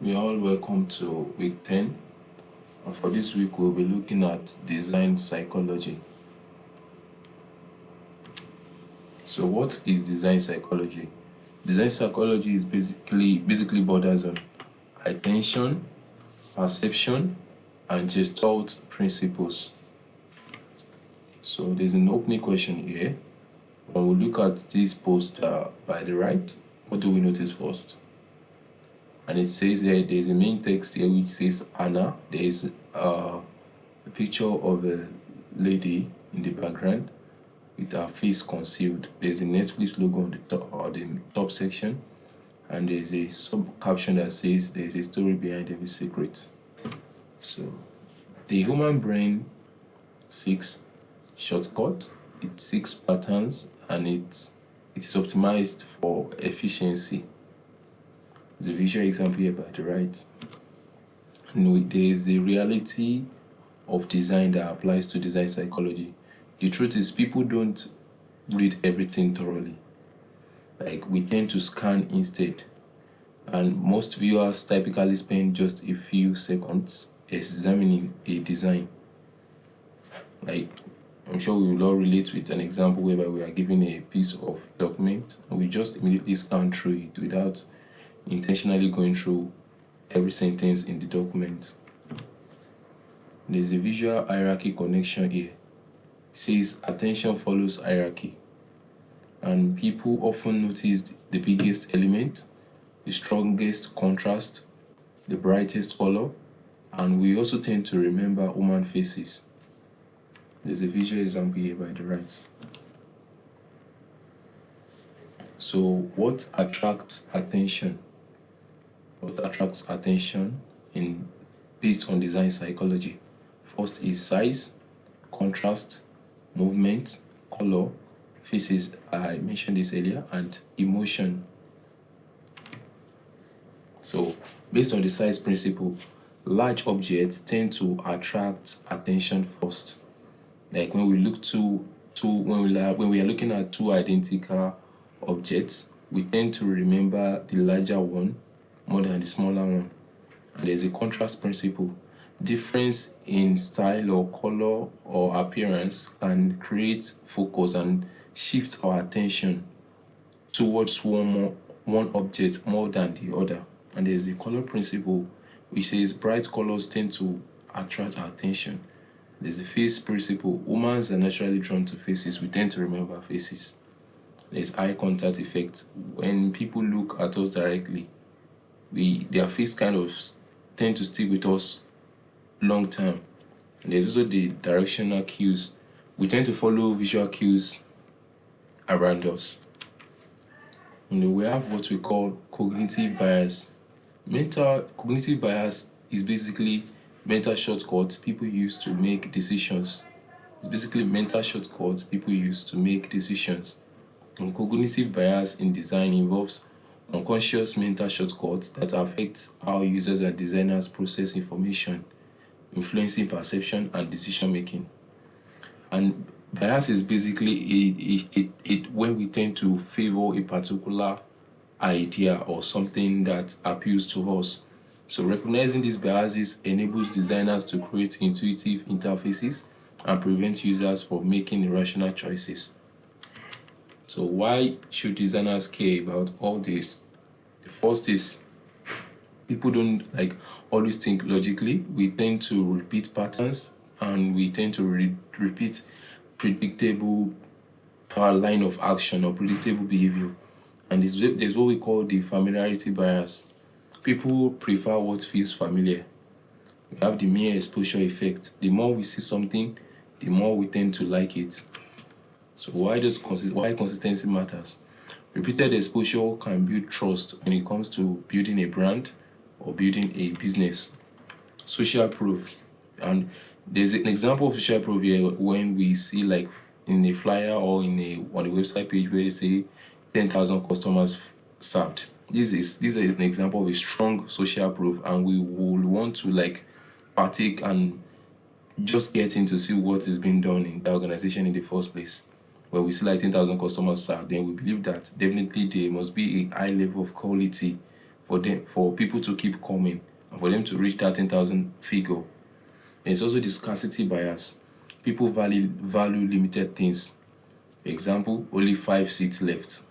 We are all welcome to week 10. And for this week, we'll be looking at design psychology. So, what is design psychology? Design psychology is basically borders on attention, perception, and gestalt principles. So, there's an opening question here. When we look at this poster by the right, what do we notice first? And it says there, there's a main text here which says Anna. There is a picture of a lady in the background with her face concealed. There's the Netflix logo on the top or the top section, and there's a sub caption that says there's a story behind every secret. So the human brain seeks shortcuts, it seeks patterns, and it is optimized for efficiency. There's a visual example here by the right. And there is a reality of design that applies to design psychology. The truth is, people don't read everything thoroughly. Like, we tend to scan instead. And most viewers typically spend just a few seconds examining a design. Like, I'm sure we will all relate with an example whereby we are given a piece of document and we just immediately scan through it without intentionally going through every sentence in the document. There's a visual hierarchy connection here. It says attention follows hierarchy. And people often notice the biggest element, the strongest contrast, the brightest color, and we also tend to remember human faces. There's a visual example here by the right. So, what attracts attention? What attracts attention in based on design psychology? First is size, contrast, movement, color, faces. I mentioned this earlier, and emotion. So, based on the size principle, large objects tend to attract attention first. Like when we look when we are looking at two identical objects, we tend to remember the larger one more than the smaller one. And there's a contrast principle. Difference in style or color or appearance can create focus and shift our attention towards one object more than the other. And there's the color principle, which says bright colors tend to attract our attention. There's the face principle. Humans are naturally drawn to faces. We tend to remember faces. There's eye contact effect. When people look at us directly, their face kind of tend to stick with us long term. And there's also the directional cues. We tend to follow visual cues around us. And we have what we call cognitive bias. Mental cognitive bias is basically mental shortcuts people use to make decisions. It's basically mental shortcuts people use to make decisions. And cognitive bias in design involves unconscious mental shortcuts that affect how users and designers process information, influencing perception and decision making. And bias is basically when we tend to favor a particular idea or something that appeals to us. So recognizing these biases enables designers to create intuitive interfaces and prevent users from making irrational choices. So why should designers care about all this? The first is people don't like always think logically. We tend to repeat patterns and we tend to repeat predictable line of action or predictable behavior. And there's what we call the familiarity bias. People prefer what feels familiar. We have the mere exposure effect. The more we see something, the more we tend to like it. So why consistency matters? Repeated exposure can build trust when it comes to building a brand or building a business. Social proof. And there's an example of social proof here when we see like in a flyer or on a website page where they say 10,000 customers served. This is an example of a strong social proof, and we will want to like partake and just getting to see what is being done in the organization in the first place. When we see like 10,000 customers served, then we believe that definitely there must be a high level of quality for people to keep coming and for them to reach that 10,000 figure. There's also the scarcity bias. People value limited things. For example, only 5 seats left.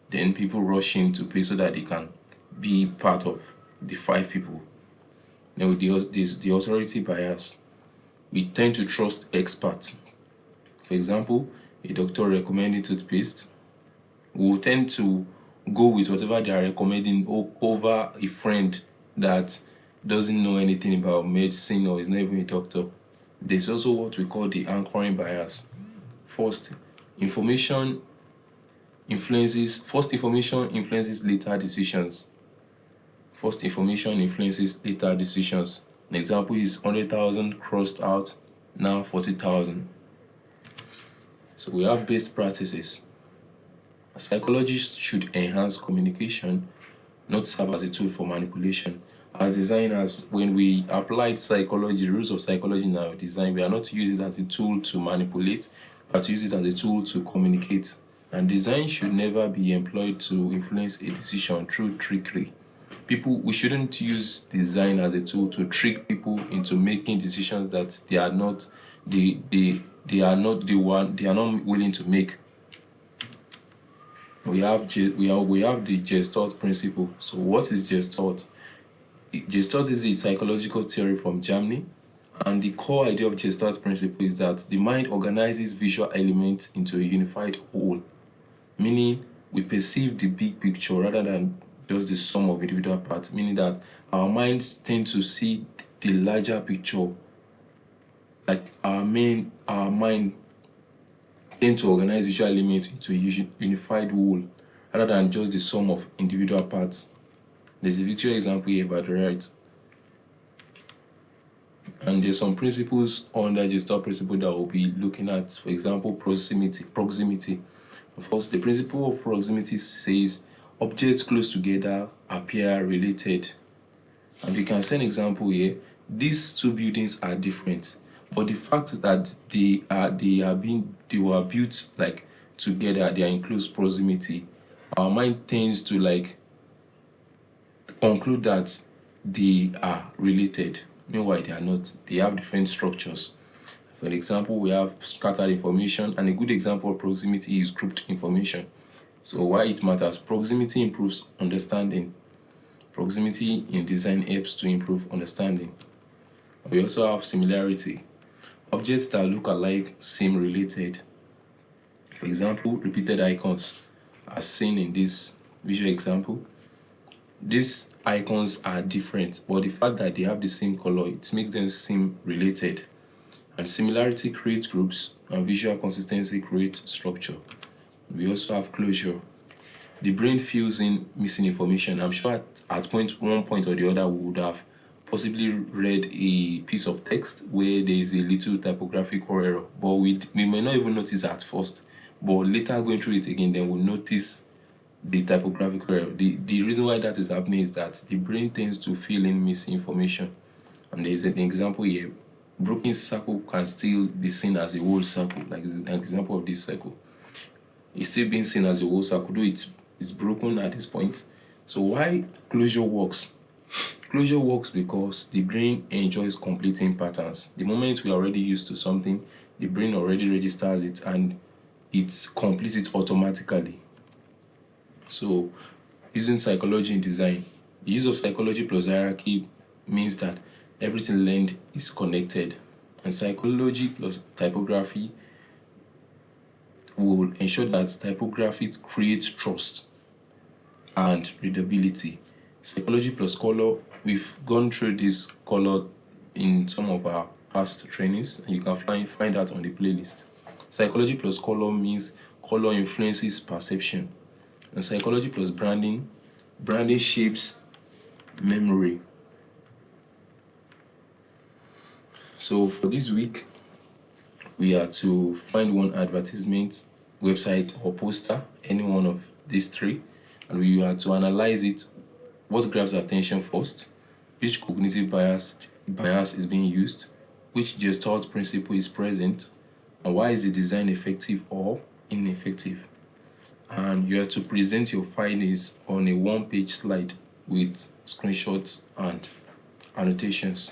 Then people rush in to pay so that they can be part of the 5 people. Then with the authority bias, we tend to trust experts. For example, a doctor recommending toothpaste, we will tend to go with whatever they are recommending over a friend that doesn't know anything about medicine or is not even a doctor. There's also what we call the anchoring bias. First information first information influences later decisions. First information influences later decisions. An example is 100,000 crossed out, now 40,000. So we have best practices. Psychologists should enhance communication, not serve as a tool for manipulation. As designers, when we applied psychology, rules of psychology in our design, we are not to use it as a tool to manipulate, but to use it as a tool to communicate. And design should never be employed to influence a decision through trickery. We shouldn't use design as a tool to trick people into making decisions that they are not willing to make. We have the Gestalt principle. So what is Gestalt? Gestalt is a psychological theory from Germany, and the core idea of Gestalt principle is that the mind organizes visual elements into a unified whole, meaning we perceive the big picture rather than just the sum of individual parts, meaning that our minds tend to see the larger picture, like our mind tend to organize visual elements into a unified whole rather than just the sum of individual parts. There's a picture example here by the right. And there's some principles under Gestalt principle that we'll be looking at. For example, proximity. First, the principle of proximity says objects close together appear related. And we can see an example here. These two buildings are different, but the fact that they were built like together, they are in close proximity, our mind tends to like conclude that they are related. Meanwhile, they are not. They have different structures. For example, we have scattered information, and a good example of proximity is grouped information. So why it matters? Proximity improves understanding. Proximity in design helps to improve understanding. We also have similarity. Objects that look alike seem related. For example, repeated icons, as seen in this visual example. These icons are different, but the fact that they have the same color, it makes them seem related. And similarity creates groups, and visual consistency creates structure. We also have closure. The brain fills in missing information. I'm sure at one point or the other, we would have possibly read a piece of text where there is a little typographical error, but we may not even notice at first. But later going through it again, then we'll notice the typographical error. The reason why that is happening is that the brain tends to fill in misinformation. And there is an example here. Broken circle can still be seen as a whole circle, like an example of this circle. It's still being seen as a whole circle, though it's broken at this point. So why closure works? Closure works because the brain enjoys completing patterns. The moment we are already used to something, the brain already registers it and it completes it automatically. So using psychology in design, the use of psychology plus hierarchy means that everything learned is connected, and psychology plus typography will ensure that typography creates trust and readability. Psychology plus color, we've gone through this color in some of our past trainings, and you can find that on the playlist. Psychology plus color means color influences perception, and psychology plus branding shapes memory. So for this week, we are to find one advertisement, website, or poster, any one of these three, and we are to analyze it. What grabs attention first? Which cognitive bias is being used? Which Gestalt principle is present? And why is the design effective or ineffective? And you are to present your findings on a one-page slide. with screenshots and annotations.